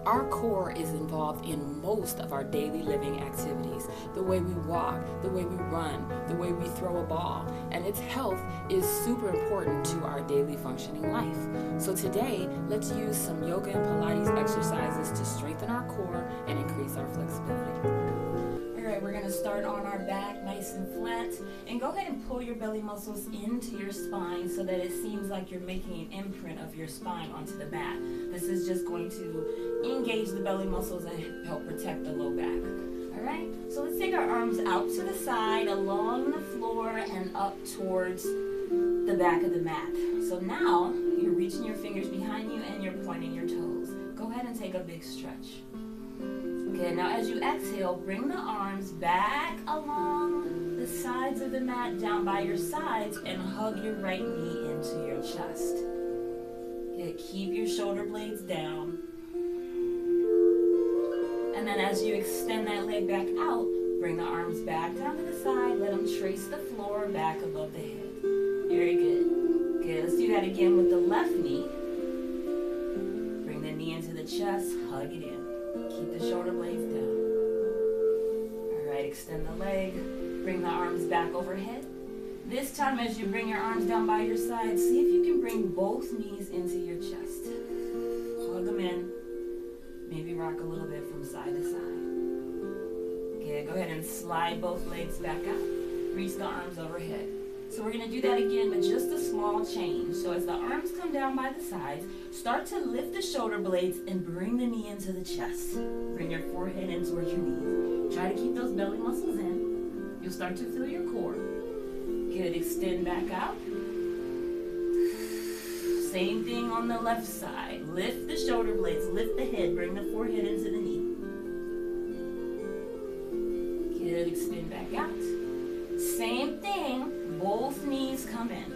Our core is involved in most of our daily living activities, the way we walk, the way we run, the way we throw a ball, and its health is super important to our daily functioning life. So today, let's use some yoga and Pilates exercises to strengthen our core and increase our flexibility. Alright, we're going to start on our back nice and flat, and go ahead and pull your belly muscles into your spine so that it seems like you're making an imprint of your spine onto the mat. This is just going to engage the belly muscles and help protect the low back. Alright, so let's take our arms out to the side, along the floor, and up towards the back of the mat. So now, you're reaching your fingers behind you and you're pointing your toes. Go ahead and take a big stretch. Okay, now as you exhale, bring the arms back along the sides of the mat, down by your sides, and hug your right knee into your chest. Okay, keep your shoulder blades down. And then as you extend that leg back out, bring the arms back down to the side, let them trace the floor back above the head. Very good. Okay, let's do that again with the left knee. Bring the knee into the chest, hug it in. Keep the shoulder blades down. Alright, extend the leg. Bring the arms back overhead. This time as you bring your arms down by your side, see if you can bring both knees into your chest. Hug them in. Maybe rock a little bit from side to side. Okay, go ahead and slide both legs back out. Reach the arms overhead. So we're going to do that again, but just a small change. So as the arms come down by the sides, start to lift the shoulder blades and bring the knee into the chest. Bring your forehead in towards your knees. Try to keep those belly muscles in. You'll start to feel your core. Good, extend back out. Same thing on the left side. Lift the shoulder blades, lift the head, bring the forehead into the knee. Good, extend back out. Same thing. Both knees come in.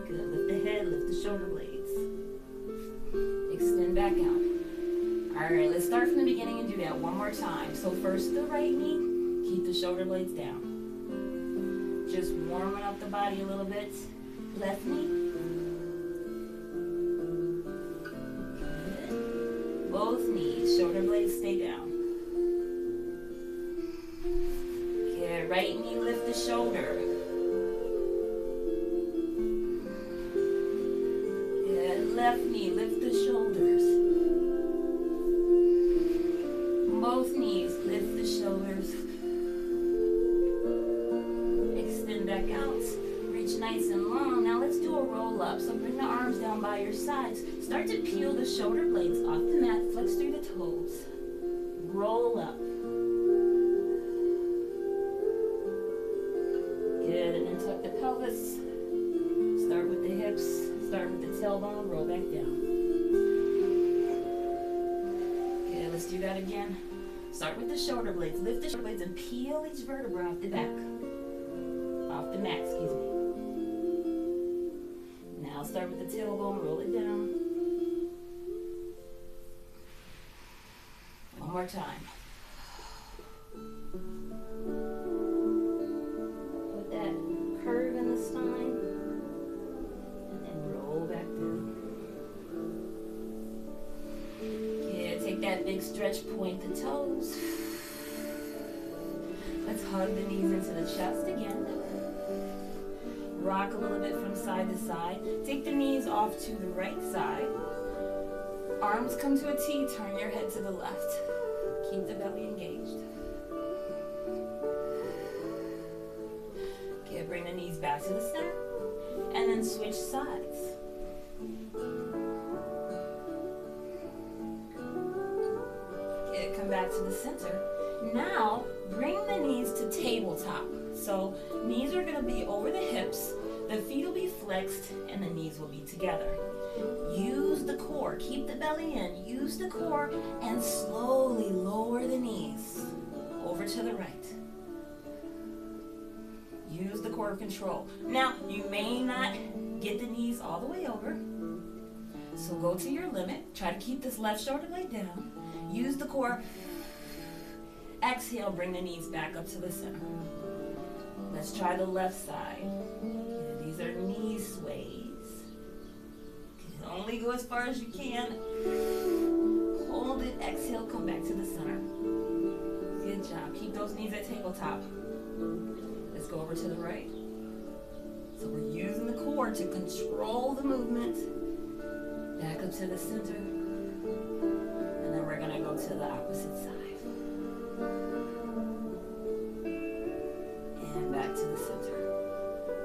Good. Lift the head, lift the shoulder blades. Extend back out. Alright, let's start from the beginning and do that one more time. So first the right knee, keep the shoulder blades down. Just warming up the body a little bit. Left knee. Good. Both knees, shoulder blades stay down. Right knee, lift the shoulder. Good. Left knee, lift the shoulders. Both knees, lift the shoulders. Extend back out. Reach nice and long. Now let's do a roll up. So bring the arms down by your sides. Start to peel the shoulder blades off the mat. Flex through the toes. Roll up. Good, and then tuck the pelvis. Start with the hips, start with the tailbone, roll back down. Good, let's do that again. Start with the shoulder blades. Lift the shoulder blades and peel each vertebra off the back. Off the mat, excuse me. Now start with the tailbone, roll it down. One more time. Curve in the spine, and then roll back down. Okay, take that big stretch, point the toes. Let's hug the knees into the chest again. Rock a little bit from side to side. Take the knees off to the right side. Arms come to a T, turn your head to the left. Keep the belly engaged. Bring the knees back to the center, and then switch sides. Okay, come back to the center. Now, bring the knees to tabletop. So, knees are going to be over the hips, the feet will be flexed, and the knees will be together. Use the core, keep the belly in, use the core, and slowly lower the knees over to the right. Use the core of control. Now, you may not get the knees all the way over, so go to your limit. Try to keep this left shoulder blade down. Use the core. Exhale, bring the knees back up to the center. Let's try the left side. Good. These are knee sways. Only go as far as you can. Hold it, exhale, come back to the center. Good job. Keep those knees at tabletop. Let's go over to the right. So we're using the core to control the movement. Back up to the center. And then we're gonna go to the opposite side. And back to the center.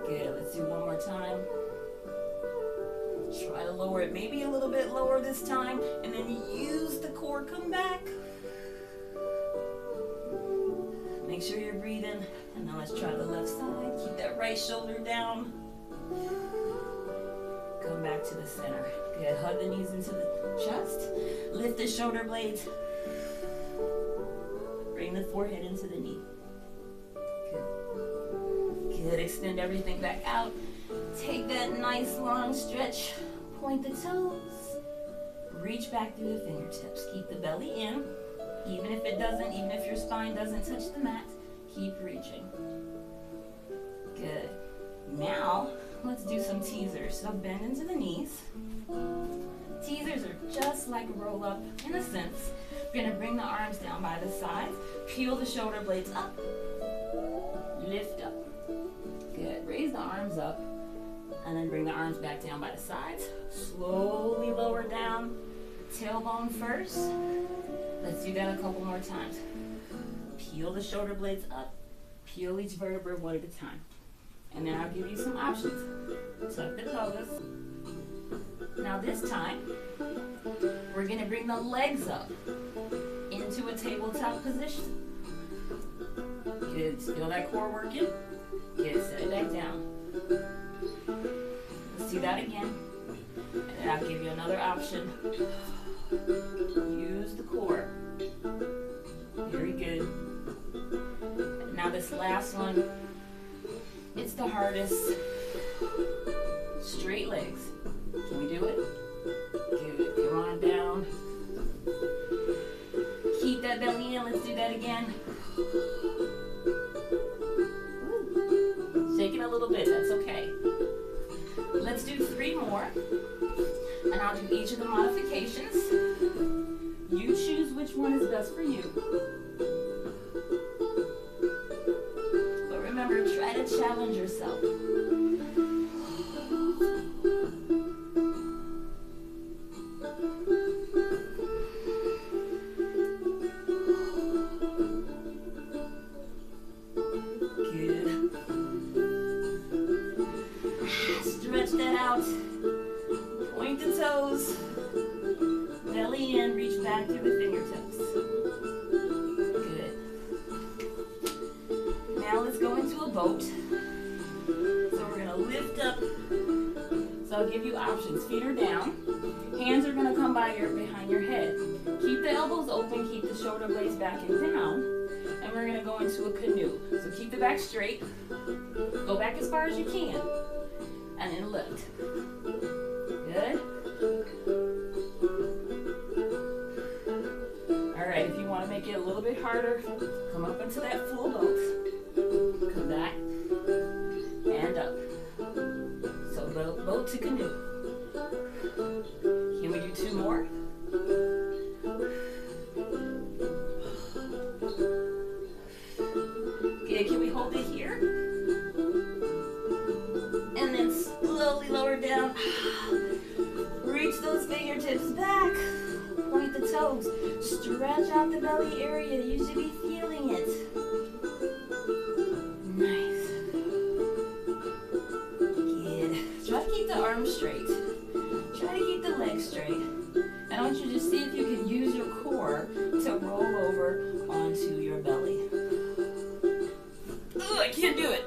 Good, let's do one more time. Try to lower it maybe a little bit lower this time, and then use the core, come back. Make sure you're breathing, and now let's try the left side. Keep that right shoulder down. Come back to the center. Good, hug the knees into the chest. Lift the shoulder blades. Bring the forehead into the knee. Good. Good, extend everything back out. Take that nice long stretch. Point the toes. Reach back through the fingertips. Keep the belly in. Even if your spine doesn't touch the mat, keep reaching. Good. Now, let's do some teasers. So bend into the knees. Teasers are just like a roll up in a sense. We're gonna bring the arms down by the sides. Peel the shoulder blades up. Lift up. Good. Raise the arms up. And then bring the arms back down by the sides. Slowly lower down. Tailbone first. Let's do that a couple more times. Peel the shoulder blades up. Peel each vertebra one at a time. And then I'll give you some options. Tuck the pelvis. Now this time, we're gonna bring the legs up into a tabletop position. Good, feel that core working. Good, set it back down. Let's do that again. And then I'll give you another option. Use the core. Very good. And now this last one, it's the hardest. Straight legs. Can we do it? Good. Come on down. Keep that belly in. Let's do that again. Woo. Shake it a little bit. That's okay. Let's do 3 more. And I'll do each of the modifications. You choose which one is best for you. But remember, try to challenge yourself. Good. Stretch that out. Point the toes. Belly in, reach back through the fingertips. Good. Now let's go into a boat. So we're gonna lift up. So I'll give you options. Feet are down. Hands are gonna come behind your head. Keep the elbows open, keep the shoulder blades back and down. And we're gonna go into a canoe. So keep the back straight. Go back as far as you can. And then lift. Good. All right, if you want to make it a little bit harder, come up into that full boat. Come back and up. So boat to canoe. Can we do 2 more? Okay, can we hold it here? And then slowly lower down. Reach those fingertips back. Point the toes. Stretch out the belly area. You should be feeling it. Nice. Good. Try to keep the arms straight. Try to keep the legs straight. And I want you to see if you can use your core to roll over onto your belly. Oh, I can't do it.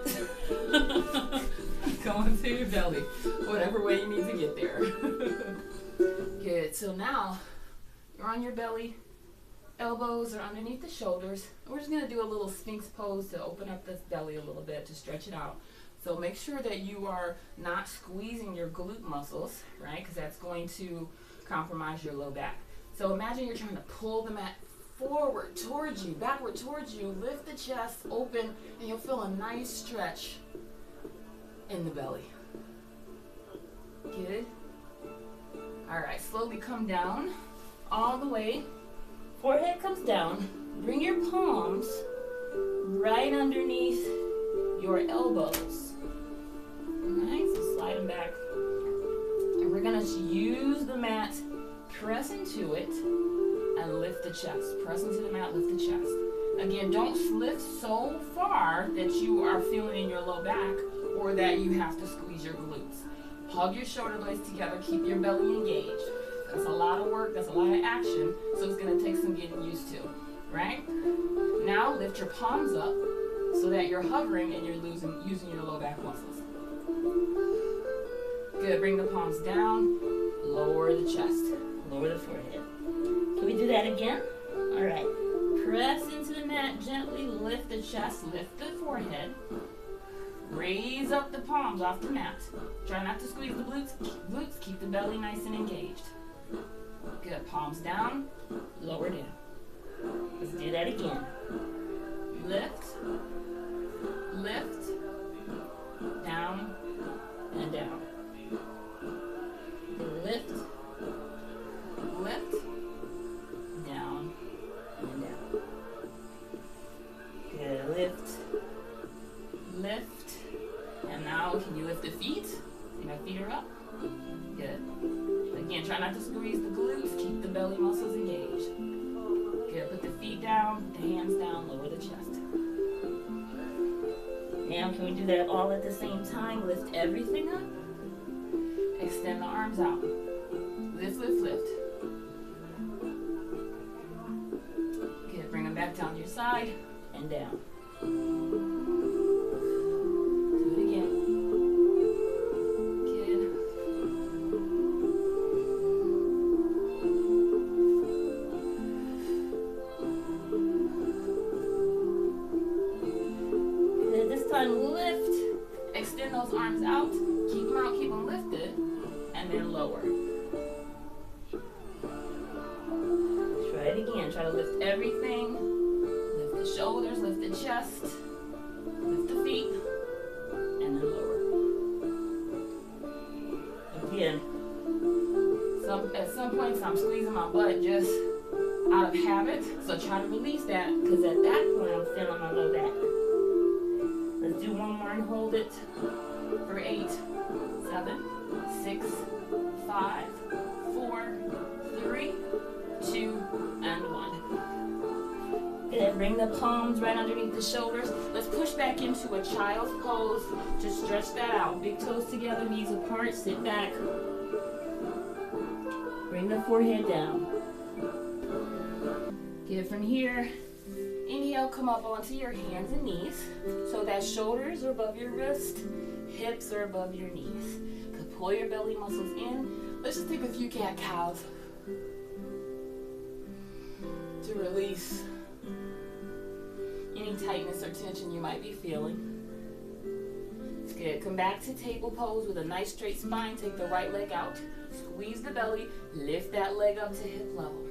Go into your belly, whatever way you need to get there. Good. So now you're on your belly, elbows are underneath the shoulders. We're just going to do a little Sphinx pose to open up this belly a little bit, to stretch it out. So make sure that you are not squeezing your glute muscles, right? Because that's going to compromise your low back. So imagine you're trying to pull the mat forward towards you, backward towards you. Lift the chest open, and you'll feel a nice stretch in the belly. Good. All right, slowly come down all the way. Forehead comes down. Bring your palms right underneath your elbows. All right, so slide them back. And we're gonna use the mat, press into it, and lift the chest. Press into the mat, lift the chest. Again, don't lift so far that you are feeling in your low back or that you have to squeeze your glutes. Hug your shoulder blades together, keep your belly engaged. That's a lot of work, that's a lot of action, so it's gonna take some getting used to, right? Now lift your palms up so that you're hovering and you're using your low back muscles. Good, bring the palms down, lower the chest, lower the forehead. Can we do that again? All right, press into the mat, gently lift the chest, lift the forehead. Raise up the palms off the mat. Try not to squeeze the glutes, keep the belly nice and engaged. Good, palms down, lower down. Let's do that again. Lift, lift, down, and down. Lift, lift, down, and down. Good, lift, lift. And now, can you lift the feet? See my feet are up? Good. Again, try not to squeeze the glutes. Keep the belly muscles engaged. Good. Put the feet down, the hands down, lower the chest. Now, can we do that all at the same time? Lift everything up. Extend the arms out. Lift, lift, lift. Good. Bring them back down to your side and down. Lift, extend those arms out, keep them lifted, and then lower. Try it again, try to lift everything, lift the shoulders, lift the chest, lift the feet, and then lower. Again, at some points I'm squeezing my butt just out of habit, so try to release that, because at that point I'm feeling my low back. Let's do one more and hold it for 8, 7, 6, 5, 4, 3, 2, and 1. Good. Bring the palms right underneath the shoulders. Let's push back into a child's pose. Just stretch that out. Big toes together, knees apart. Sit back. Bring the forehead down. Good. From here, inhale, come up onto your hands and knees so that shoulders are above your wrist, hips are above your knees. Pull your belly muscles in. Let's just take a few cat-cows to release any tightness or tension you might be feeling. It's good. Come back to table pose with a nice straight spine. Take the right leg out. Squeeze the belly. Lift that leg up to hip level.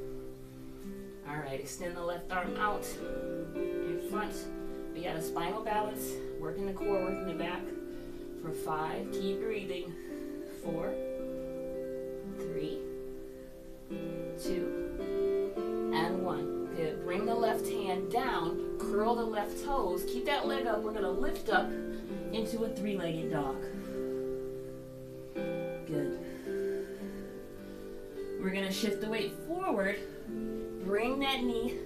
All right, extend the left arm out in front. We got a spinal balance, working the core, working the back for 5. Keep breathing. 4, 3, 2, and 1. Good. Bring the left hand down, curl the left toes, keep that leg up. We're gonna lift up into a 3-legged dog. Good. We're gonna shift the weight forward. Bring that knee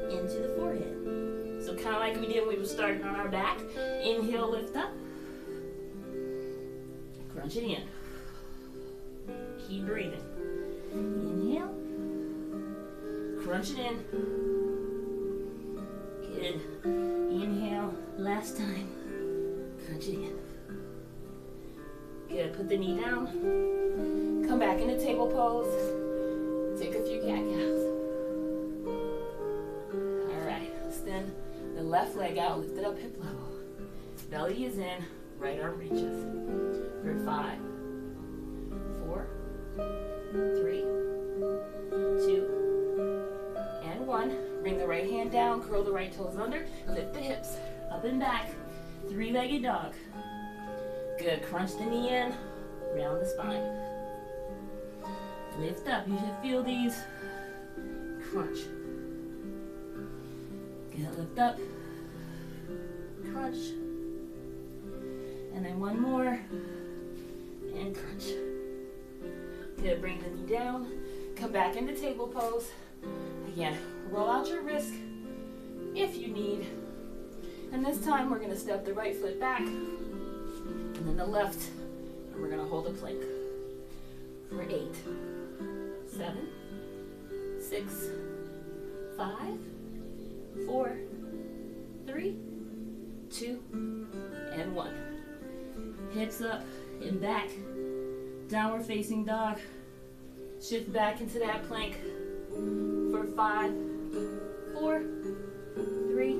into the forehead. So kind of like we did when we were starting on our back. Inhale, lift up. Crunch it in. Keep breathing. Inhale. Crunch it in. Good. Inhale. Last time. Crunch it in. Good. Put the knee down. Come back into table pose. Take a few cat-cows. Extend the left leg out, lift it up hip level. Belly is in, right arm reaches. For 5, 4, 3, 2, and 1. Bring the right hand down, curl the right toes under, lift the hips, up and back. 3-legged dog. Good, crunch the knee in, round the spine. Lift up. You should feel these. Crunch. Good. Lift up. Crunch. And then one more. And crunch. Good. Bring the knee down. Come back into table pose. Again, roll out your wrist if you need. And this time we're going to step the right foot back. And then the left. And we're going to hold a plank. For 8, 7, 6, 5, 4, 3, 2, and 1. Hips up and back. Downward facing dog. Shift back into that plank for 5, 4, 3,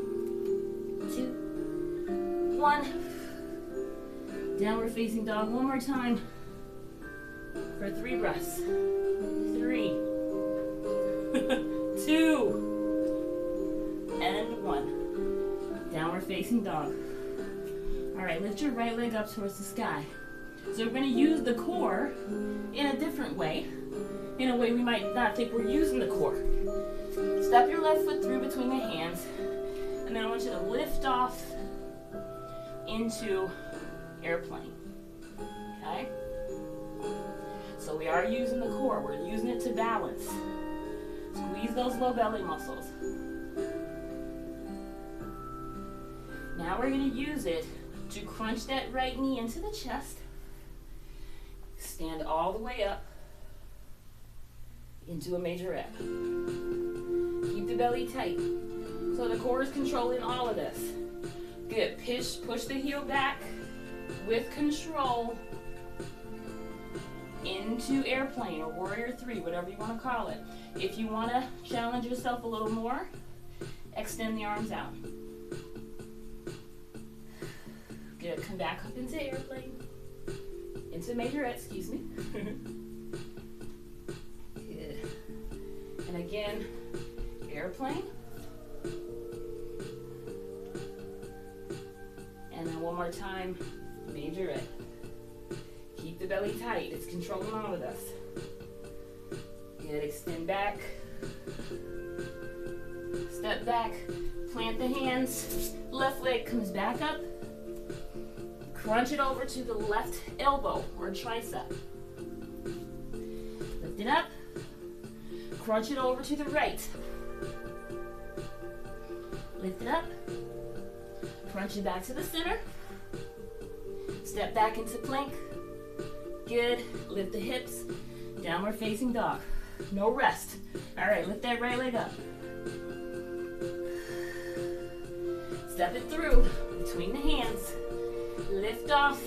2, 1. Downward facing dog one more time for 3 breaths. 3, 2, and 1. Downward facing dog. All right, lift your right leg up towards the sky. So we're going to use the core in a different way, in a way we might not think we're using the core. Step your left foot through between the hands, and then I want you to lift off into airplane. Okay? So we are using the core. We're using it to balance. Squeeze those low belly muscles. Now we're going to use it to crunch that right knee into the chest. Stand all the way up into a majorette. Keep the belly tight. So the core is controlling all of this. Good. Push the heel back with control into airplane or warrior 3, whatever you want to call it. If you want to challenge yourself a little more, extend the arms out. Good. Come back up into airplane. Into majorette, excuse me. Good. And again, airplane. And then one more time, majorette. Keep the belly tight. It's controlling all of this. Good. Extend back. Step back. Plant the hands. Left leg comes back up. Crunch it over to the left elbow or tricep. Lift it up. Crunch it over to the right. Lift it up. Crunch it back to the center. Step back into plank. Good. Lift the hips. Downward facing dog. No rest. All right, lift that right leg up. Step it through between the hands. Lift off.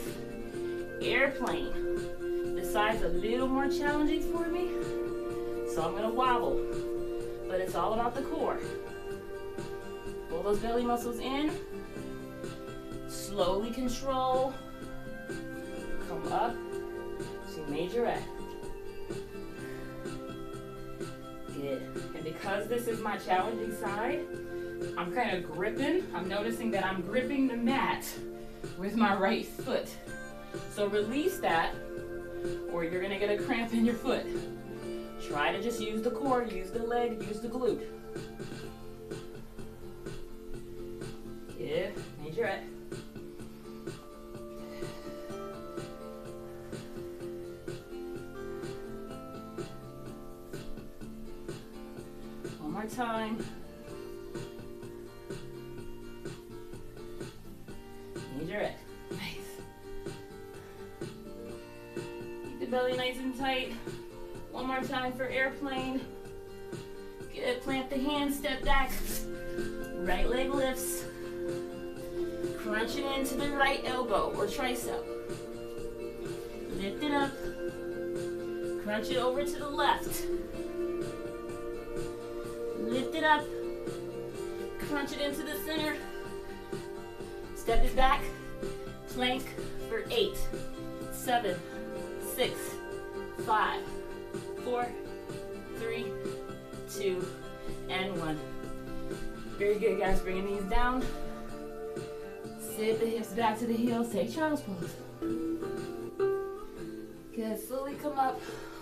Airplane. This side's a little more challenging for me, so I'm going to wobble. But it's all about the core. Pull those belly muscles in. Slowly control. Come up to majorette. Good. And because this is my challenging side, I'm kind of gripping. I'm noticing that I'm gripping the mat with my right foot. So release that, or you're going to get a cramp in your foot. Try to just use the core, use the leg, use the glute. Good. Majorette. One more time. Majorette. Nice. Keep the belly nice and tight. One more time for airplane. Good. Plant the hands, step back. Right leg lifts. Crunch it into the right elbow or tricep. Lift it up. Crunch it over to the left. Lift it up. Crunch it into the center. Step it back. Plank for 8, 7, 6, 5, 4, 3, 2, and 1. Very good, guys. Bringing these down. Sit the hips back to the heels. Take child's pose. Good. Slowly come up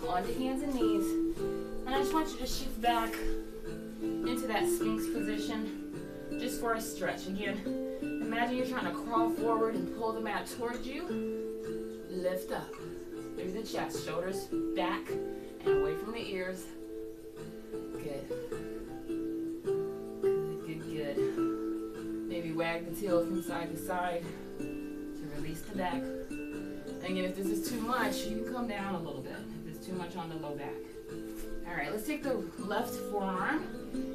onto hands and knees. And I just want you to shift back into that Sphinx position just for a stretch. Again, imagine you're trying to crawl forward and pull the mat towards you. Lift up through the chest, shoulders back and away from the ears. Good. Good, good, good. Maybe wag the tail from side to side to release the back. And again, if this is too much, you can come down a little bit if it's too much on the low back. All right, let's take the left forearm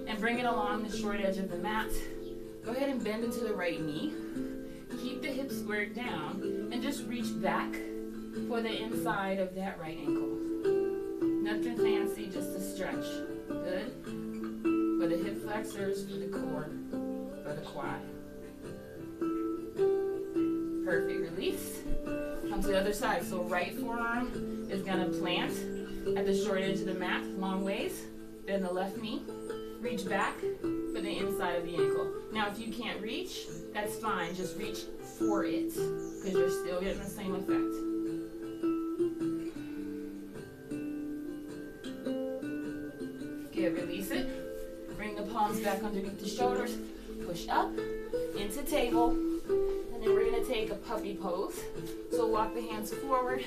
and bring it along the short edge of the mat. Go ahead and bend into the right knee. Keep the hips squared down and just reach back for the inside of that right ankle. Nothing fancy, just a stretch. Good. For the hip flexors, for the core, for the quad. Perfect. Release. Come to the other side. So right forearm is going to plant at the short edge of the mat, long ways. Bend the left knee. Reach back for the inside of the ankle. Now, if you can't reach, that's fine. Just reach for it because you're still getting the same effect. Good. Release it. Bring the palms back underneath the shoulders. Push up into table. And then we're going to take a puppy pose. So walk the hands forward.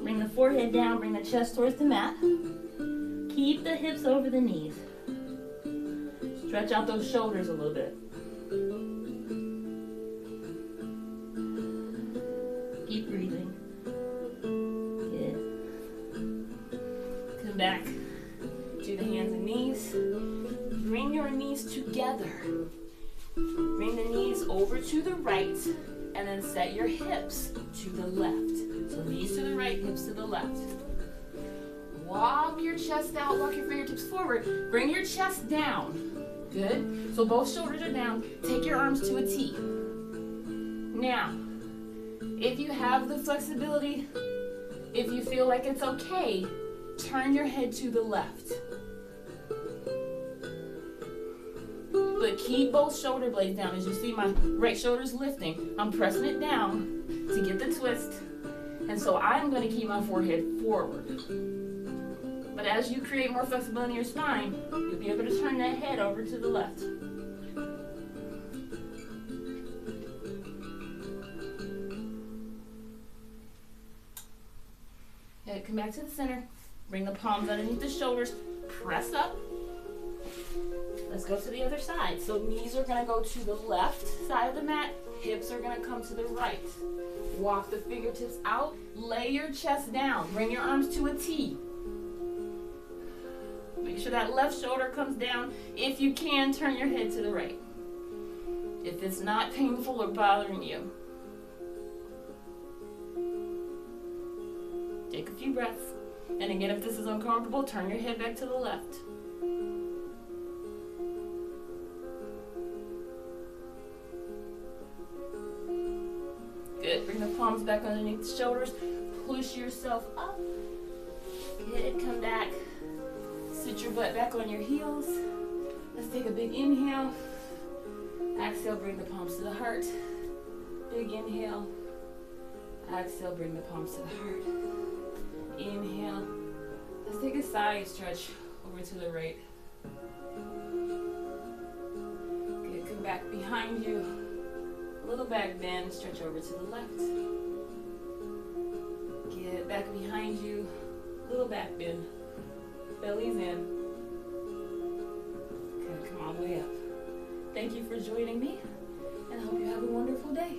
Bring the forehead down. Bring the chest towards the mat. Keep the hips over the knees. Stretch out those shoulders a little bit. Keep breathing. Good. Come back to the hands and knees. Bring your knees together. Bring the knees over to the right and then set your hips to the left. So knees to the right, hips to the left. Walk your chest out, walk your fingertips forward. Bring your chest down. Good. So both shoulders are down. Take your arms to a T. Now, if you have the flexibility, if you feel like it's okay, turn your head to the left. But keep both shoulder blades down. As you see, my right shoulder's lifting. I'm pressing it down to get the twist. And so I'm going to keep my forehead forward. But as you create more flexibility in your spine, you'll be able to turn that head over to the left. Okay, come back to the center. Bring the palms underneath the shoulders. Press up. Let's go to the other side. So knees are going to go to the left side of the mat. Hips are going to come to the right. Walk the fingertips out. Lay your chest down. Bring your arms to a T. Make sure that left shoulder comes down. If you can, turn your head to the right. If it's not painful or bothering you. Take a few breaths. And again, if this is uncomfortable, turn your head back to the left. Good. Bring the palms back underneath the shoulders. Push yourself up. Good. Come back. Sit your butt back on your heels. Let's take a big inhale. Exhale, bring the palms to the heart. Big inhale. Exhale, bring the palms to the heart. Inhale. Let's take a side stretch over to the right. Good. Come back behind you. A little back bend. Stretch over to the left. Get back behind you. Little back bend. Belly's in. Good, come all the way up. Thank you for joining me, and I hope you have a wonderful day.